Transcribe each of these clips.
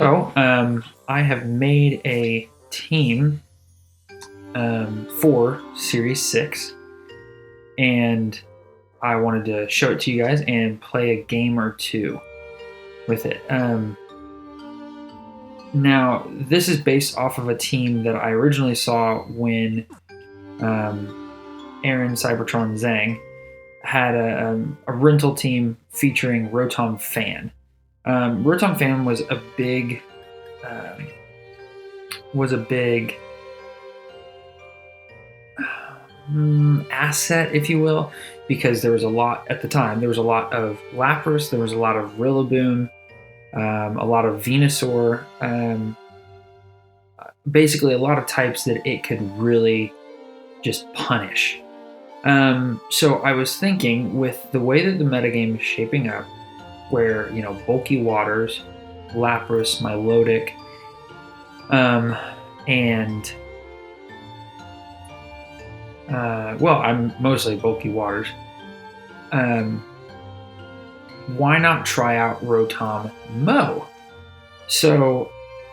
So, I have made a team for Series 6, and I wanted to show it to you guys and play a game or two with it. Now, this is based off of a team that I originally saw when Aaron Cybertron Zhang had a rental team featuring Rotom Fan. Rotom Fan was a big asset, if you will, because there was a lot at the time. There was a lot of Lapras, there was a lot of Rillaboom, a lot of Venusaur, basically a lot of types that it could really just punish. So I was thinking, with the way that the metagame is shaping up, where, Bulky Waters, Lapras, Milotic, and I'm mostly Bulky Waters. Why not try out Rotom Mow? So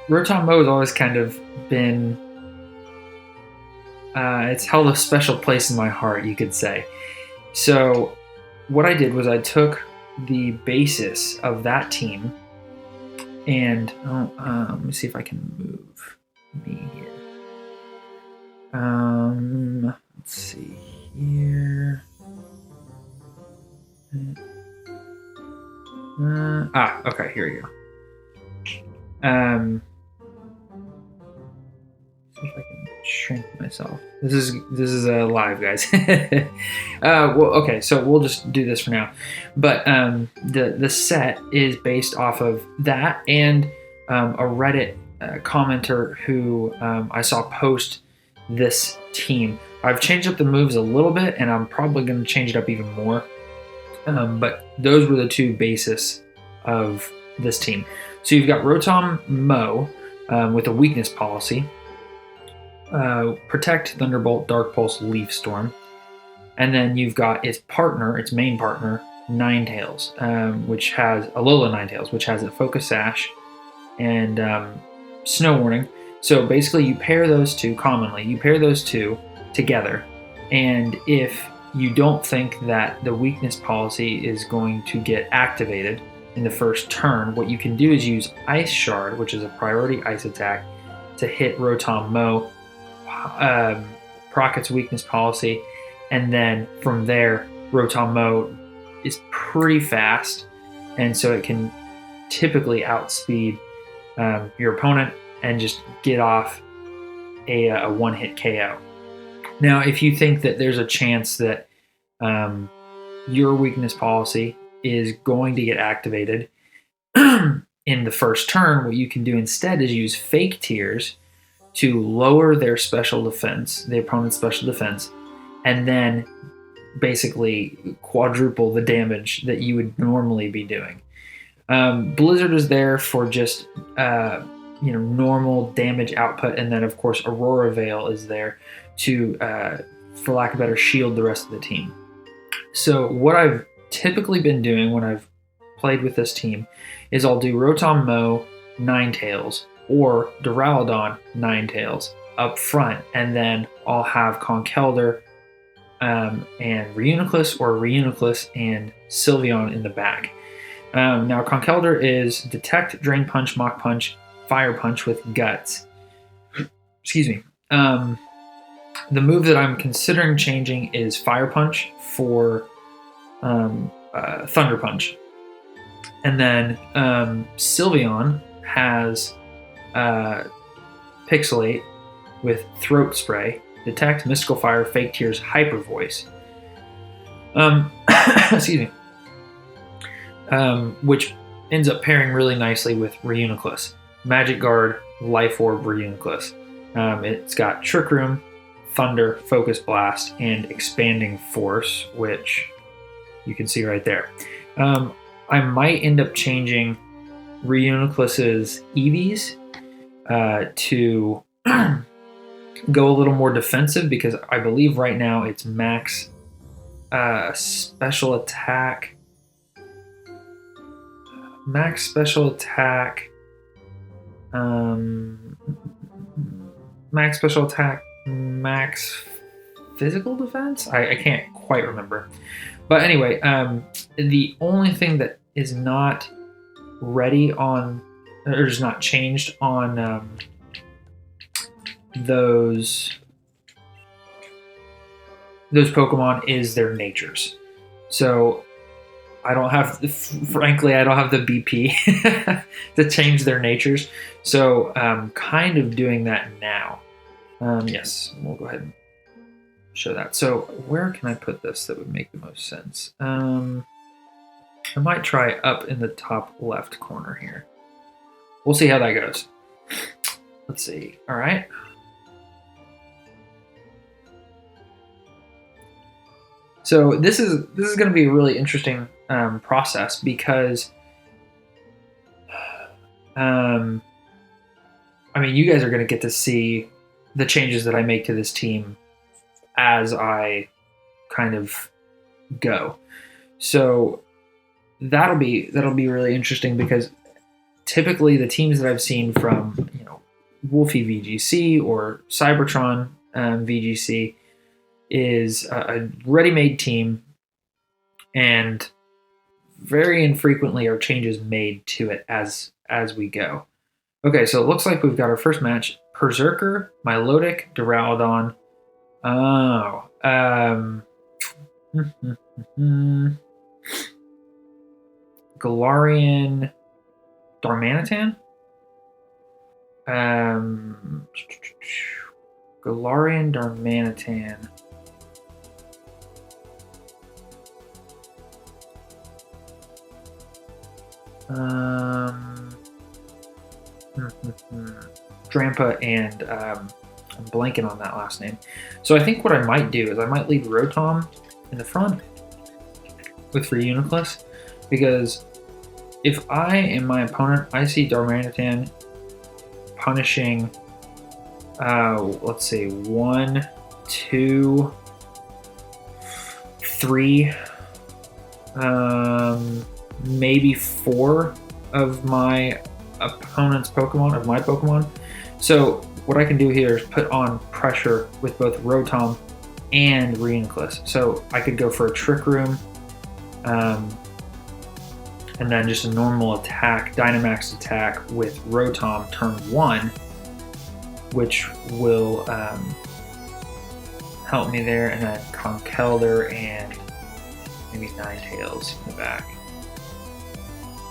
Rotom Mow has always kind of been, it's held a special place in my heart, you could say. So what I did was I took the basis of that team and let me see if I can move me here. Let's see here. Okay, here we go. See if I can shrink myself. This is live, guys. Okay, so we'll just do this for now. But the set is based off of that and a Reddit commenter who I saw post this team. I've changed up the moves a little bit, and I'm probably going to change it up even more. But those were the two bases of this team. So you've got Rotom Mow with a weakness policy. Protect, Thunderbolt, Dark Pulse, Leaf Storm. And then you've got its main partner, Ninetales, which has Alola Ninetales, which has a Focus Sash and Snow Warning. So basically you pair those two together, and if you don't think that the weakness policy is going to get activated in the first turn, what you can do is use Ice Shard, which is a priority ice attack, to hit Rotom Mow, proc its weakness policy, and then from there, Rotom Mow is pretty fast, and so it can typically outspeed your opponent and just get off a one-hit KO. Now, if you think that there's a chance that your weakness policy is going to get activated in the first turn, what you can do instead is use Fake Tears to lower their special defense, the opponent's special defense, and then basically quadruple the damage that you would normally be doing. Blizzard is there for just normal damage output, and then of course Aurora Veil is there to, for lack of a better, shield the rest of the team. So what I've typically been doing when I've played with this team is I'll do Rotom Mow, Ninetales, or Duraludon, Ninetales up front, and then I'll have Conkeldurr and Reuniclus, or Reuniclus and Sylveon in the back. Now Conkeldurr is Detect, Drain Punch, Mach Punch, Fire Punch with Guts. Excuse me. The move that I'm considering changing is Fire Punch for Thunder Punch. And then Sylveon has Pixelate with Throat Spray, Detect, Mystical Fire, Fake Tears, Hyper Voice. Excuse me. Which ends up pairing really nicely with Reuniclus. Magic Guard, Life Orb, Reuniclus. It's got Trick Room, Thunder, Focus Blast, and Expanding Force, which you can see right there. I might end up changing Reuniclus's EVs to go a little more defensive, because I believe right now it's max special attack Max special attack, max physical defense. I can't quite remember, but anyway, the only thing that is not ready on, or is not changed on those Pokemon is their natures. So I don't have, frankly, I don't have the BP to change their natures. So I'm kind of doing that now. Yes, we'll go ahead and show that. So where can I put this that would make the most sense? I might try up in the top left corner here. We'll see how that goes. Let's see. All right. So this is going to be a really interesting process because, I mean, you guys are going to get to see the changes that I make to this team as I kind of go. So that'll be really interesting because typically the teams that I've seen from, you know, Wolfie VGC or Cybertron VGC is a ready-made team, and very infrequently are changes made to it as we go. Okay, so it looks like we've got our first match: Berserker, Milotic, Duraludon. Oh, Galarian, Darmanitan. Galarian, Darmanitan. Drampa and I'm blanking on that last name. So I think what I might do is I might leave Rotom in the front with Reuniclus, because if I am my opponent, I see Darmanitan punishing, let's see, 1, 2, 3, maybe 4 of my opponent's Pokemon, of my Pokemon. So what I can do here is put on pressure with both Rotom and Reuniclus. So I could go for a Trick Room, and then just a normal attack, Dynamax attack with Rotom turn 1, which will help me there, and then Conkeldurr and maybe Ninetales in the back.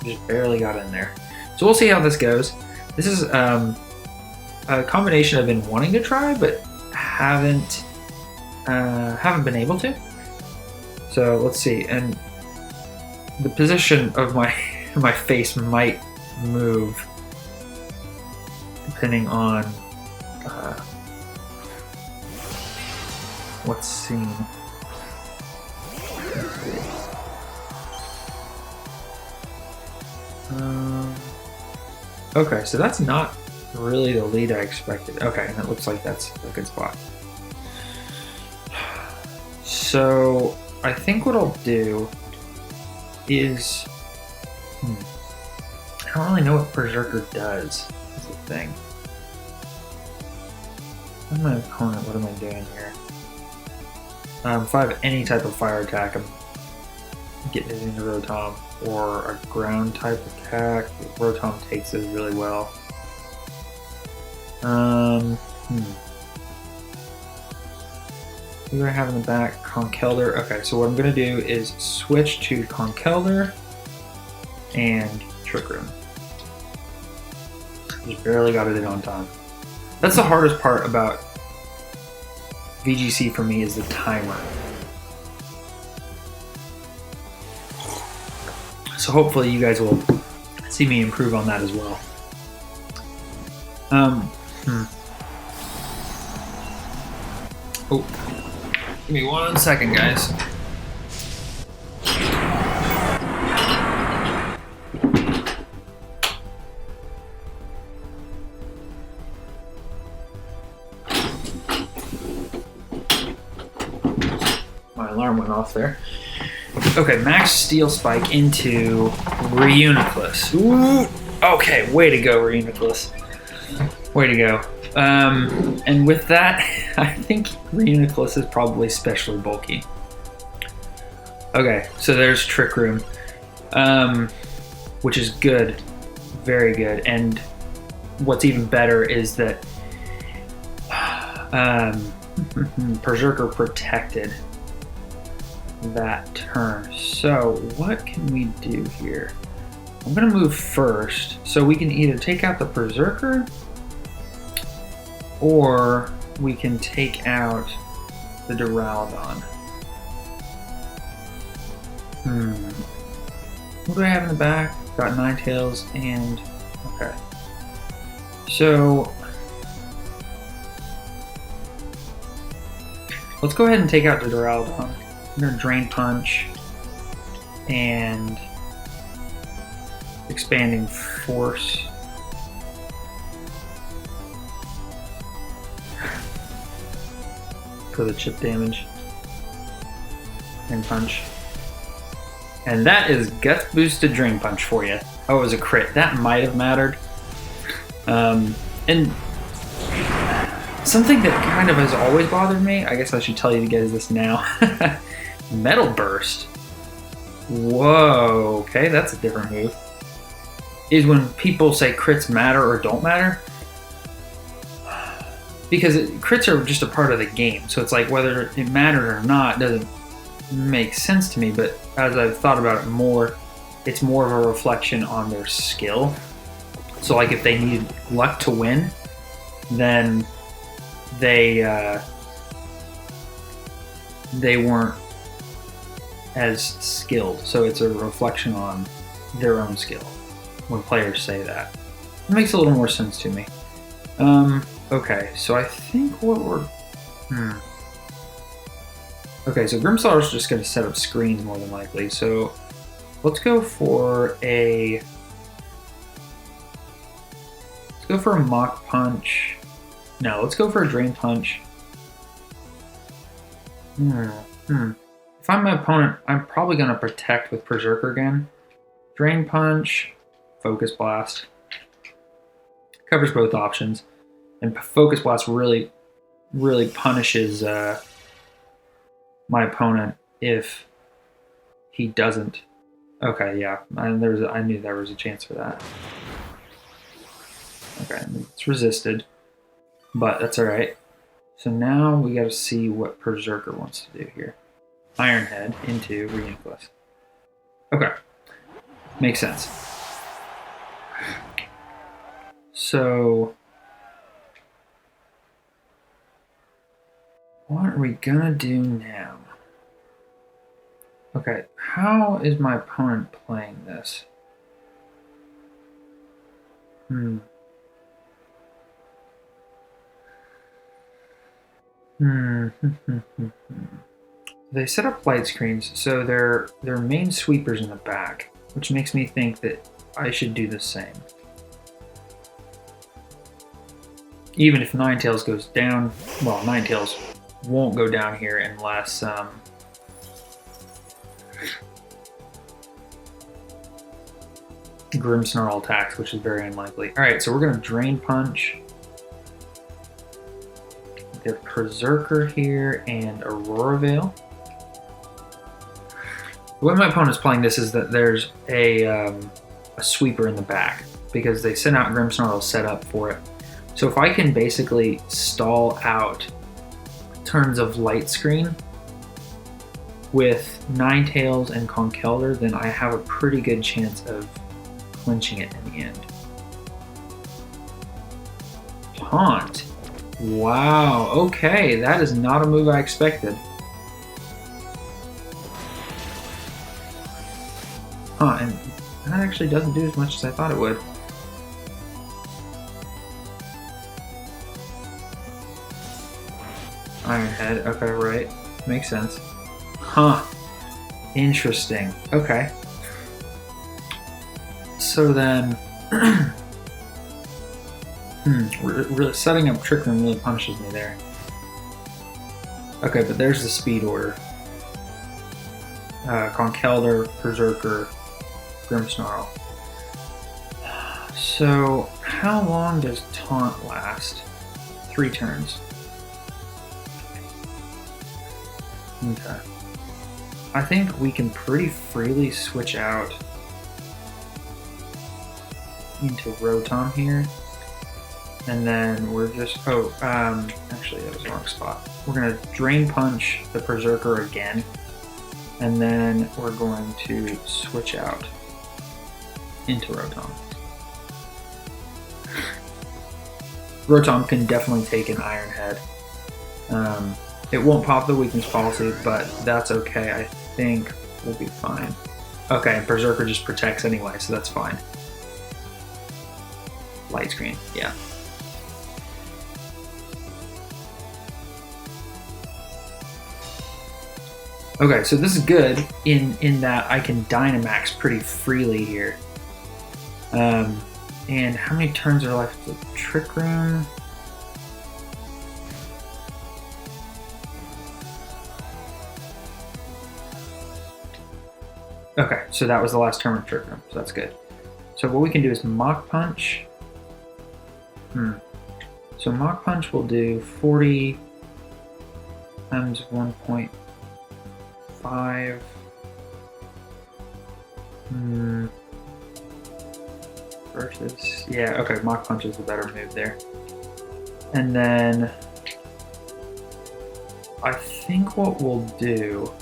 Just barely got in there. So we'll see how this goes. This is a combination I've been wanting to try, but haven't been able to. So let's see. And the position of my face might move depending on what's seen. Okay, so that's not really the lead I expected. Okay, and it looks like that's a good spot. So I think what I'll do is, I don't really know what Berserker does, is the thing. I'm my opponent, what am I doing here? If I have any type of fire attack, I'm getting it into Rotom, or a ground type attack. Rotom takes it really well. Who do I have in the back? Conkeldurr. Okay, so what I'm going to do is switch to Conkeldurr and Trick Room. Just barely got it in on time. That's the hardest part about VGC for me, is the timer. So hopefully you guys will see me improve on that as well. Oh, give me 1 second, guys. My alarm went off there. Okay, Max Steel Spike into Reuniclus. Ooh, okay, way to go, Reuniclus. Way to go. And with that, I think Reuniclus is probably especially bulky. Okay, so there's Trick Room, which is good, very good. And what's even better is that Berserker protected that turn. So what can we do here? I'm gonna move first, so we can either take out the Berserker, or we can take out the Duraludon. What do I have in the back? Got Ninetales and... okay. So... let's go ahead and take out the Duraludon. I'm gonna Drain Punch and Expanding Force. For the chip damage and punch. And that is Guts Boosted Drain Punch for you. Oh, it was a crit. That might have mattered. And something that kind of has always bothered me, I guess I should tell you guys this now. Metal Burst. Whoa, okay, that's a different move. Is when people say crits matter or don't matter. Because crits are just a part of the game, so it's like whether it mattered or not doesn't make sense to me, but as I've thought about it more, it's more of a reflection on their skill. So like if they needed luck to win, then they weren't as skilled, so it's a reflection on their own skill when players say that. It makes a little more sense to me. Okay, so I think what we're... Okay, so Grimmsnarl is just going to set up screens more than likely, so let's go for a... let's go for a Mach Punch. No, let's go for a Drain Punch. If I'm my opponent, I'm probably going to protect with Berserker again. Drain Punch, Focus Blast. Covers both options. And Focus Blast really, really punishes my opponent if he doesn't. Okay, yeah, I knew there was a chance for that. Okay, it's resisted, but that's all right. So now we got to see what Berserker wants to do here. Iron Head into Reuniclus. Okay, makes sense. So... what are we gonna do now? Okay, how is my opponent playing this? They set up light screens, so their main sweeper's in the back, which makes me think that I should do the same. Even if Ninetales goes down, well, Ninetales won't go down here unless Grimmsnarl attacks, which is very unlikely. Alright, so we're going to Drain Punch. Get Berserker here and Aurora Veil. The way my opponent's playing this is that there's a sweeper in the back because they sent out Grimmsnarl set up for it. So if I can basically stall out turns of light screen with Ninetales and Conkeldurr, then I have a pretty good chance of clinching it in the end. Taunt. Wow, okay, that is not a move I expected. And that actually doesn't do as much as I thought it would. Iron Head, okay, right. Makes sense. Interesting. Okay. So then... really setting up Trick Room really punishes me there. Okay, but there's the speed order. Conkeldurr, Berserker, Grimmsnarl. So, how long does taunt last 3 turns. Okay. I think we can pretty freely switch out into Rotom here. And then we're just, actually that was the wrong spot. We're gonna Drain Punch the Berserker again. And then we're going to switch out into Rotom. Rotom can definitely take an Iron Head. It won't pop the weakness policy, but that's okay. I think we'll be fine. Okay, Berserker just protects anyway, so that's fine. Light screen, yeah. Okay, so this is good in that I can Dynamax pretty freely here. And how many turns are left? The Trick Room. Okay, so that was the last turn of Trick Room, so that's good. So what we can do is Mach Punch. So Mach Punch will do 40 times 1.5. Versus, yeah, okay, Mach Punch is a better move there. And then I think what we'll do,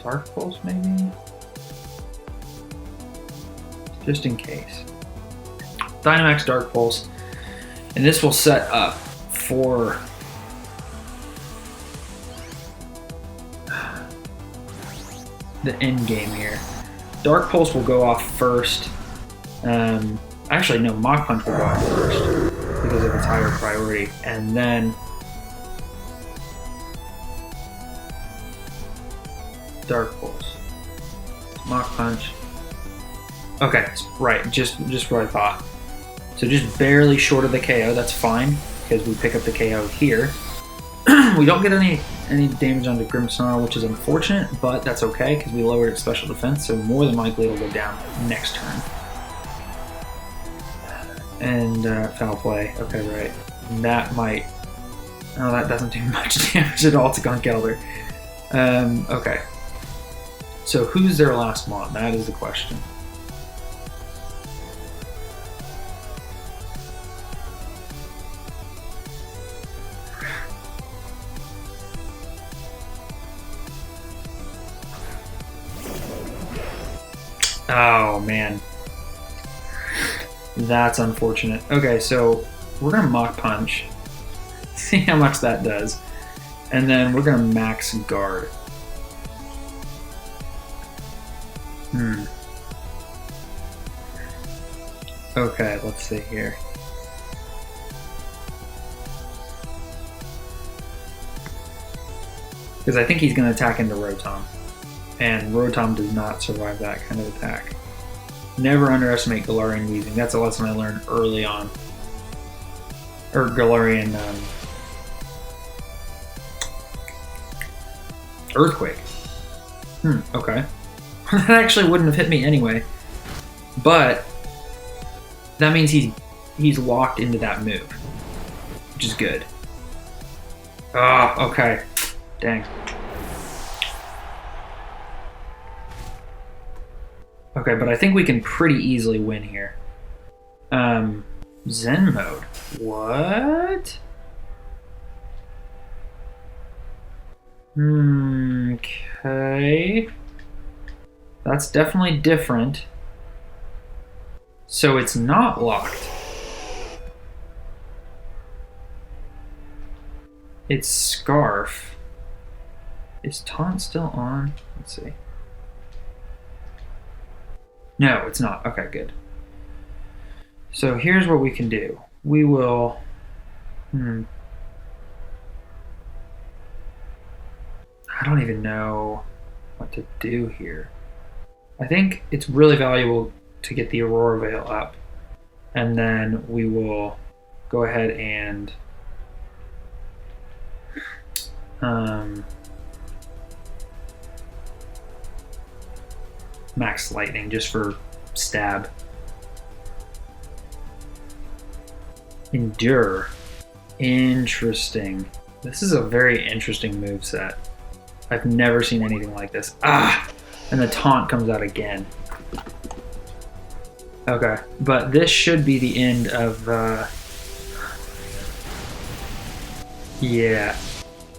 Dark Pulse maybe? Just in case. Dynamax Dark Pulse, and this will set up for the end game here. Dark Pulse will go off first. Actually, no, Mach Punch will go off first because of its higher priority, and then Dark Pulse, Mach Punch. Okay, right, just what I thought. So just barely short of the KO. That's fine because we pick up the KO here. We don't get any damage onto Grimmsnarl, which is unfortunate, but that's okay because we lowered its special defense, so more than likely it'll go down next turn. And Foul Play, okay, right. And that might, oh, that doesn't do much damage at all to Gunk Elder. Okay. So who's their last mon? That is the question. Oh, man. That's unfortunate. Okay, so we're going to Mach Punch. See how much that does. And then we're going to max guard. Okay, let's see here. Because I think he's going to attack into Rotom. And Rotom does not survive that kind of attack. Never underestimate Galarian Weezing. That's a lesson I learned early on. Or Galarian Earthquake. Okay. That actually wouldn't have hit me anyway. But that means he's locked into that move, which is good. Ah, okay. Dang. Okay, but I think we can pretty easily win here. Zen mode. What? Okay. That's definitely different. So it's not locked. It's Scarf. Is Taunt still on? Let's see. No, it's not. Okay, good. So here's what we can do. We will... I don't even know what to do here. I think it's really valuable to get the Aurora Veil up. And then we will go ahead and... Max Lightning just for stab. Endure. Interesting. This is a very interesting move set. I've never seen anything like this. Ah! And the taunt comes out again. Okay, but this should be the end of, yeah.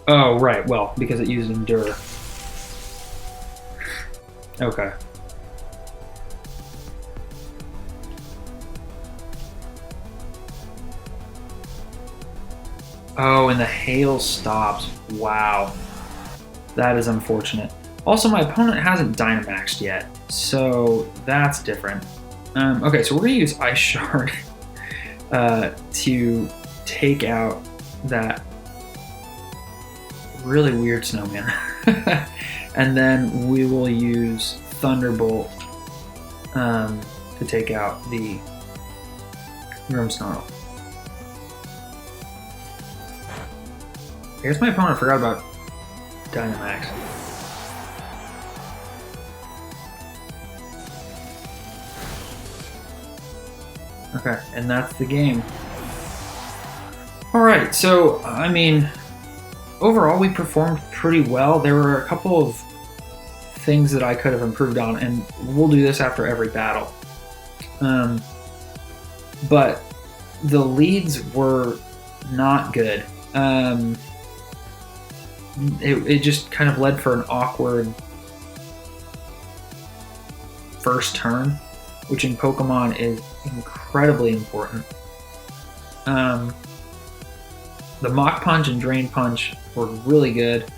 Oh, right, well, because it used Endure. Okay. Oh, and the hail stops. Wow. That is unfortunate. Also, my opponent hasn't Dynamaxed yet, so that's different. Okay, so we're going to use Ice Shard to take out that really weird snowman. And then we will use Thunderbolt to take out the Grimmsnarl. I guess my opponent forgot about Dynamax. Okay, and that's the game. Alright, so, I mean, overall we performed pretty well. There were a couple of things that I could have improved on, and we'll do this after every battle. But the leads were not good. It just kind of led for an awkward first turn, which in Pokemon is incredibly important. The Mach Punch and Drain Punch were really good.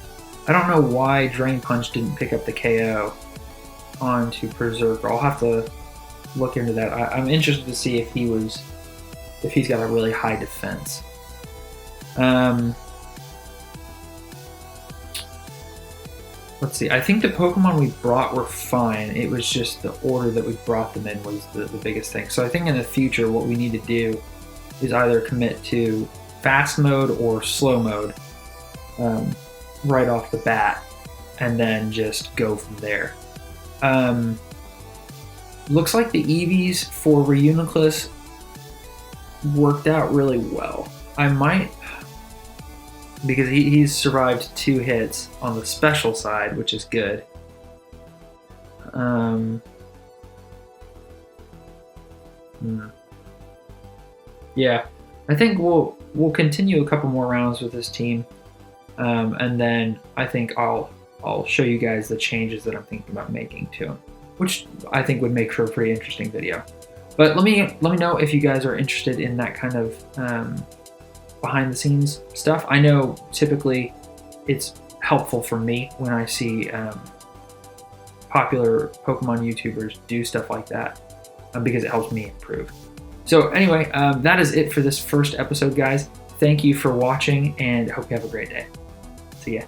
I don't know why Drain Punch didn't pick up the KO onto Berserker. I'll have to look into that. I'm interested to see if he's got a really high defense. Let's see. I think the Pokemon we brought were fine. It was just the order that we brought them in was the biggest thing. So I think in the future what we need to do is either commit to fast mode or slow mode right off the bat, and then just go from there. Looks like the EVs for Reuniclus worked out really well. I might, because he's survived 2 hits on the special side, which is good. Yeah, I think we'll continue a couple more rounds with this team, and then I think I'll show you guys the changes that I'm thinking about making to him, which I think would make for a pretty interesting video. But let me know if you guys are interested in that kind of behind the scenes stuff. I know typically it's helpful for me when I see popular Pokemon YouTubers do stuff like that because it helps me improve. So anyway, that is it for this first episode, guys. Thank you for watching, and I hope you have a great day. See ya.